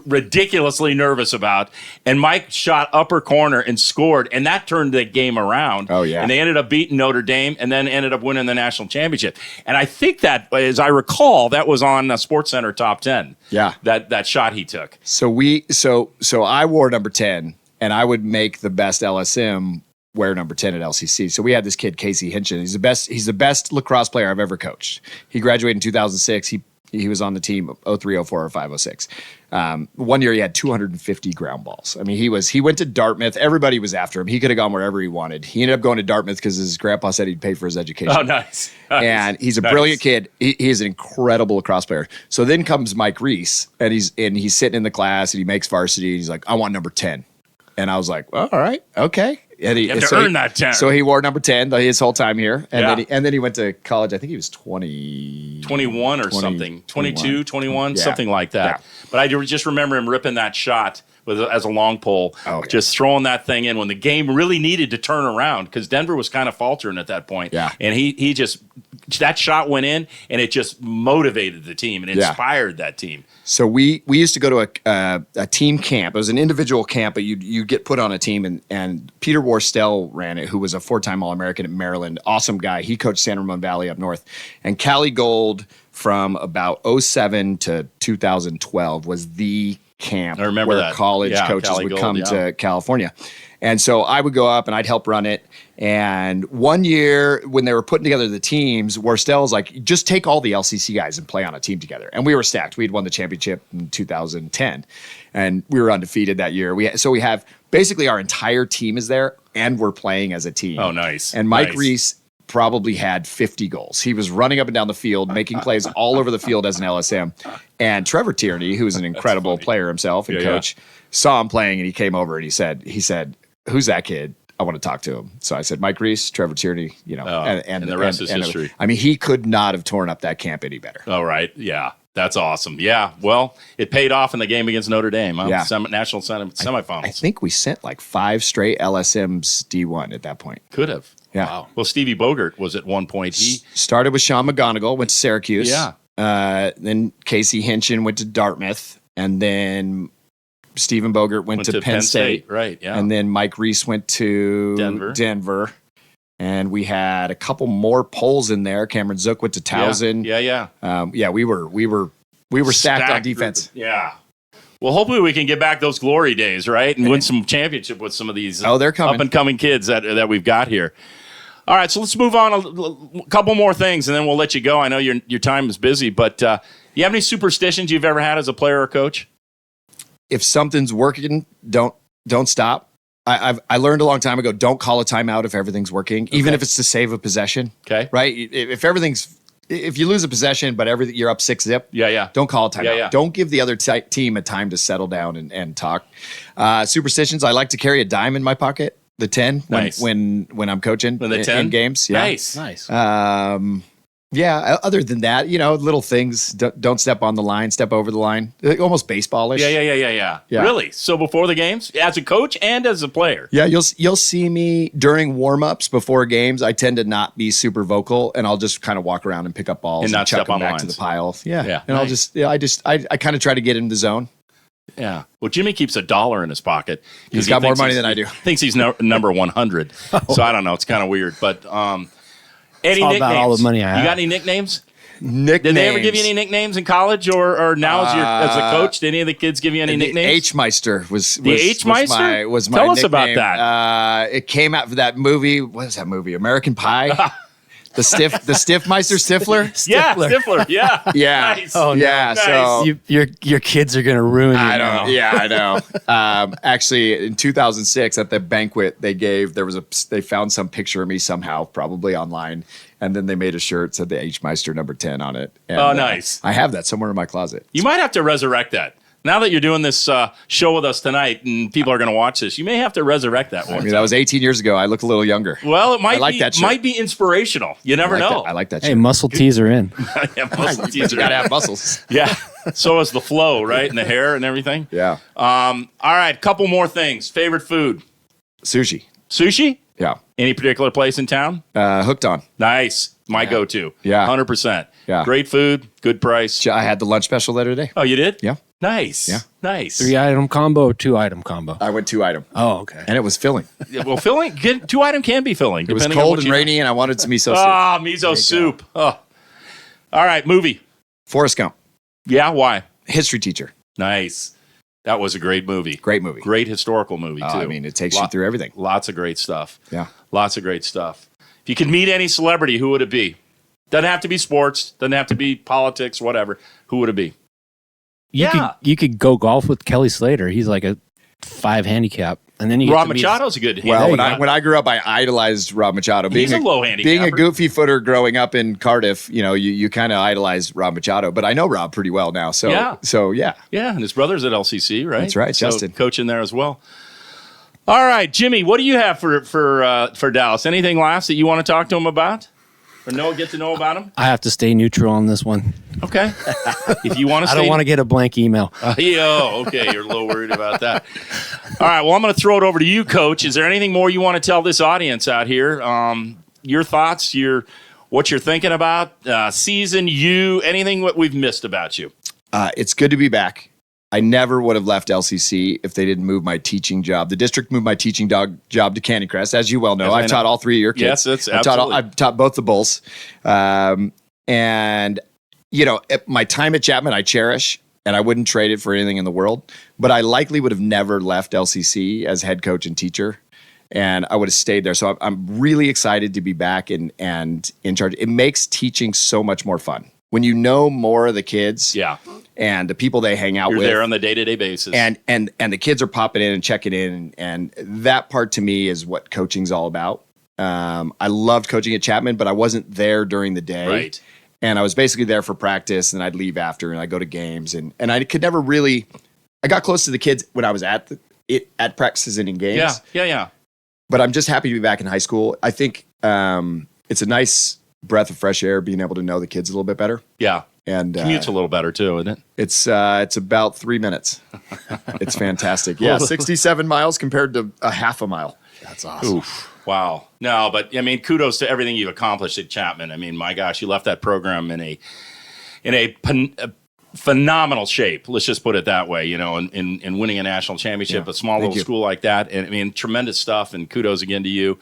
A: ridiculously nervous about, and Mike shot upper corner and scored, and that turned the game around.
C: Oh, yeah.
A: And they ended up beating Notre Dame and then ended up winning the national championship. And I think that, as I recall, that was on Sports Center Top 10.
C: Yeah.
A: That shot he took.
C: So I wore number 10, and I would make the best LSM wear number 10 at LCC. So we had this kid, Casey Hinchin. He's the best lacrosse player I've ever coached. He graduated in 2006. He was on the team 03, 04, or 5, 06. 1 year he had 250 ground balls. I mean, he went to Dartmouth. Everybody was after him. He could have gone wherever he wanted. He ended up going to Dartmouth because his grandpa said he'd pay for his education.
A: Oh, nice.
C: And he's a brilliant kid. He is an incredible lacrosse player. So then comes Mike Reese, and he's sitting in the class, and he makes varsity. And he's like, I want number 10. And I was like, well, all right, okay. And
A: You have to earn that 10.
C: So he wore number 10 his whole time here. And,
A: Yeah.
C: then he went to college. I think he was 20.
A: 21 or something. 22, 21,
C: Yeah.
A: something like that.
C: Yeah.
A: But I just remember him ripping that shot as a long pole,
C: Oh, yeah.
A: just throwing that thing in when the game really needed to turn around because Denver was kind of faltering at that point.
C: Yeah.
A: And he just, that shot went in and it just motivated the team and inspired that team.
C: So we used to go to a team camp. It was an individual camp, but you get put on a team, and Peter Worstell ran it, who was a 4-time All-American at Maryland. Awesome guy. He coached San Ramon Valley up north. And Callie Gold from about 07 to 2012 was the camp
A: I remember
C: where
A: that.
C: college
A: Yeah,
C: coaches
A: Callie
C: would
A: Gold,
C: come
A: yeah.
C: to California. And so I would go up and I'd help run it. And one year when they were putting together the teams, Worstell was like, just take all the LCC guys and play on a team together. And we were stacked. We had won the championship in 2010 and we were undefeated that year. So we have basically our entire team is there and we're playing as a team.
A: Oh, nice.
C: And Mike
A: Nice.
C: Reese probably had 50 goals. He was running up and down the field, making plays all over the field as an LSM. And Trevor Tierney, who's an incredible player himself and
A: Yeah,
C: coach, saw him playing and he came over and he said, who's that kid? I want to talk to him. So I said, Mike Reese, Trevor Tierney,
A: and the rest is history.
C: I mean, he could not have torn up that camp any better.
A: All right. Yeah. That's awesome. Yeah. Well, it paid off in the game against Notre Dame. Huh?
C: Yeah.
A: National semifinals.
C: I think we sent like 5 straight LSMs D1 at that point.
A: Could have.
C: Yeah.
A: Wow. Well, Stevie Bogert was at one point. He
C: Started with Sean McGonigal, went to Syracuse.
A: Yeah.
C: Then Casey Hinchin went to Dartmouth, and then Stephen Bogert went to Penn State.
A: Right, yeah.
C: And then Mike Reese went to Denver. And we had a couple more polls in there. Cameron Zook went to Towson.
A: Yeah.
C: We were stacked on defense.
A: Yeah. Well, hopefully we can get back those glory days, right? And win some championship with some of these
C: they're coming.
A: up-and-coming kids that we've got here. All right, so let's move on a couple more things, and then we'll let you go. I know your time is busy, but you have any superstitions you've ever had as a player or coach?
C: If something's working, don't stop. I learned a long time ago, don't call a timeout if everything's working, even if it's to save a possession.
A: Okay.
C: Right? If you lose a possession, but you're up 6-zip, don't call a timeout.
A: Yeah.
C: Don't give the other team a time to settle down and talk. Superstitions, I like to carry a dime in my pocket, the 10,
A: Nice.
C: when I'm coaching in games. Yeah.
A: Nice.
C: Other than that, little things. Don't step on the line, step over the line. Almost baseball-ish.
A: Yeah.
C: Yeah.
A: Really? So before the games, as a coach and as a player?
C: Yeah, you'll see me during warm-ups before games. I tend to not be super vocal, and I'll just kind of walk around and pick up balls
A: And not
C: chuck
A: step
C: them
A: on
C: back
A: lines.
C: to the pile.
A: Yeah,
C: And
A: nice.
C: I kind of try to get in the zone.
A: Yeah. Well, Jimmy keeps $1 in his pocket.
C: He's got more money than I do.
A: Thinks he's number 100. So I don't know. It's kind of weird. But any
B: all
A: nicknames?
B: about all the money I have.
A: You got any nicknames?
C: Nicknames.
A: Did they ever give you any nicknames in college or now as a coach? Did any of the kids give you any nicknames?
C: H-Meister was
A: The H-Meister?
C: was my
A: Tell us
C: nickname.
A: about that.
C: It came out for that movie. What is that movie? American Pie? the Stiffmeister Stifler?
A: Yeah, Stifler. Yeah.
C: Yeah.
A: Nice.
B: Oh, no.
C: Yeah.
A: Nice.
C: So
B: Your kids are going to ruin you
C: I
B: now.
C: know. Yeah, I know. Actually, in 2006 at the banquet they found some picture of me somehow, probably online, and then they made a shirt said the H-Meister number 10 on it. And,
A: Oh, nice.
C: I have that somewhere in my closet.
A: You might have to resurrect that. Now that you're doing this show with us tonight and people are going to watch this, you may have to resurrect that one.
C: I mean, that was 18 years ago. I look a little younger.
A: Well, it might
C: I like
A: be
C: that shirt.
A: might be inspirational. You never know.
C: I like that
B: Hey,
C: shirt.
B: muscle tees are in.
A: Yeah, muscle tees
C: You
A: are-
C: gotta have muscles.
A: Yeah. So is the flow, right? And the hair and everything.
C: Yeah.
A: All right. Couple more things. Favorite food?
C: Sushi.
A: Sushi?
C: Yeah.
A: Any particular place in town?
C: Hooked on.
A: Nice. My go-to.
C: Yeah.
A: 100%.
C: Yeah.
A: Great food. Good price.
C: I had the lunch special the other day.
A: Oh, you did?
C: Yeah.
A: Nice.
C: Yeah.
A: Nice.
B: 3-item combo, 2-item combo.
C: I went 2-item.
B: Oh, okay.
C: And it was filling.
A: Well, filling. 2-item can be filling.
C: It was
A: depending on
C: cold
A: what
C: and
A: you-
C: rainy, and I wanted some miso soup.
A: Ah, miso soup. Oh. All right. Movie.
C: Forrest Gump.
A: Yeah. Why?
C: History teacher.
A: Nice. That was a great movie.
C: Great movie.
A: Great historical movie, too.
C: I mean, it takes you through everything.
A: Lots of great stuff.
C: Yeah.
A: Lots of great stuff. If you could meet any celebrity, who would it be? Doesn't have to be sports. Doesn't have to be politics, whatever. Who would it be?
B: You could go golf with Kelly Slater. He's like a 5 handicap. And then you
A: Rob
B: get to meet-
A: Machado's a good
C: Well,
A: hand.
C: when I grew up, I idolized Rob Machado.
A: He's a low handicapper.
C: Being a goofy footer growing up in Cardiff, you kind of idolized Rob Machado. But I know Rob pretty well now. So yeah.
A: Yeah, and his brother's at LCC, right?
C: That's right,
A: So
C: Justin.
A: coaching there as well. All right, Jimmy, what do you have for Dallas? Anything last that you want to talk to him about? Or get to know about him?
B: I have to stay neutral on this one.
A: Okay. If you want to
B: I
A: stay...
B: don't want to get a blank email.
A: Okay. You're a little worried about that. All right. Well, I'm going to throw it over to you, Coach. Is there anything more you want to tell this audience out here? Your thoughts, what you're thinking about, season, anything what we've missed about you?
C: It's good to be back. I never would have left LCC if they didn't move my teaching job. The district moved my teaching job to Canyon Crest, as you well know. I've taught all 3 of your kids.
A: Yes, that's
C: I've
A: absolutely.
C: taught both the Bulls. And, my time at Chapman, I cherish, and I wouldn't trade it for anything in the world. But I likely would have never left LCC as head coach and teacher, and I would have stayed there. So I'm really excited to be back and in charge. It makes teaching so much more fun. When you know more of the kids
A: Yeah.
C: and the people they hang out
A: You're
C: with.
A: there on the day-to-day basis.
C: And the kids are popping in and checking in, and that part to me is what coaching's all about. I loved coaching at Chapman, but I wasn't there during the day.
A: Right.
C: And I was basically there for practice, and I'd leave after, and I'd go to games, and I could never really. I got close to the kids when I was at practices and in games.
A: Yeah.
C: But I'm just happy to be back in high school. I think it's a nice breath of fresh air being able to know the kids a little bit better.
A: Yeah.
C: And
A: Commute's a little better too, isn't it?
C: it's about 3 minutes. It's fantastic. Yeah, 67 miles compared to a half a mile.
B: That's awesome.
A: Oof. Wow. No, but I mean, kudos to everything you've accomplished at Chapman. I mean, my gosh, you left that program in a phenomenal shape. Let's just put it that way, in winning a national championship, a small little school like that. And I mean, tremendous stuff. And kudos again to you.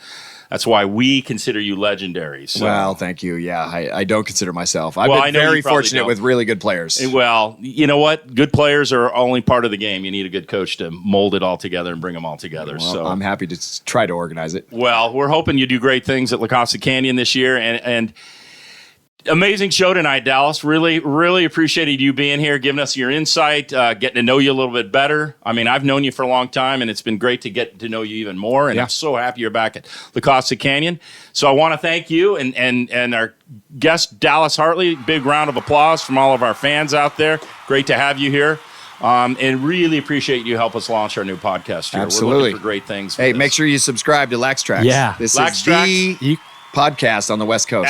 A: That's why we consider you legendary. So.
C: Well, thank you. Yeah, I don't consider myself. I've
A: Well, I
C: been
A: know you
C: very
A: probably
C: fortunate
A: don't.
C: with really good players.
A: Well, you know what? Good players are only part of the game. You need a good coach to mold it all together and bring them all together.
C: Well,
A: so
C: I'm happy to try to organize it.
A: Well, we're hoping you do great things at Costa Canyon this year. And amazing show tonight, Dallas. Really, really appreciated you being here, giving us your insight, getting to know you a little bit better. I mean, I've known you for a long time, and it's been great to get to know you even more. And I'm so happy you're back at Costa Canyon. So I want to thank you and our guest, Dallas Hartley. Big round of applause from all of our fans out there. Great to have you here. And really appreciate you help us launch our new podcast here.
C: Absolutely.
A: We're looking for great things.
C: Hey, make sure you subscribe to LAX TRAX.
B: Yeah.
C: This
A: LAX
C: is
A: TRAX.
C: the podcast on the West Coast.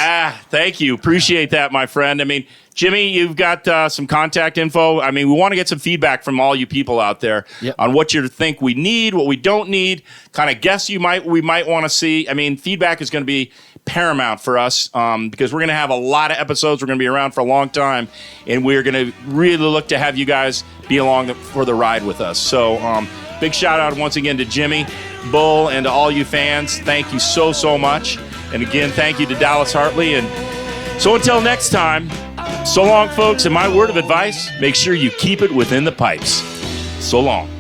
A: Thank you. Appreciate that, my friend. I mean, Jimmy, you've got some contact info. I mean, we want to get some feedback from all you people out there on what you think we need, what we don't need, kind of guess we might want to see. I mean, feedback is going to be paramount for us because we're going to have a lot of episodes. We're going to be around for a long time, and we're going to really look to have you guys be along for the ride with us. So big shout out once again to Jimmy, Bull, and to all you fans. Thank you so much. And again, thank you to Dallas Hartley. And so until next time, so long, folks. And my word of advice, make sure you keep it within the pipes. So long.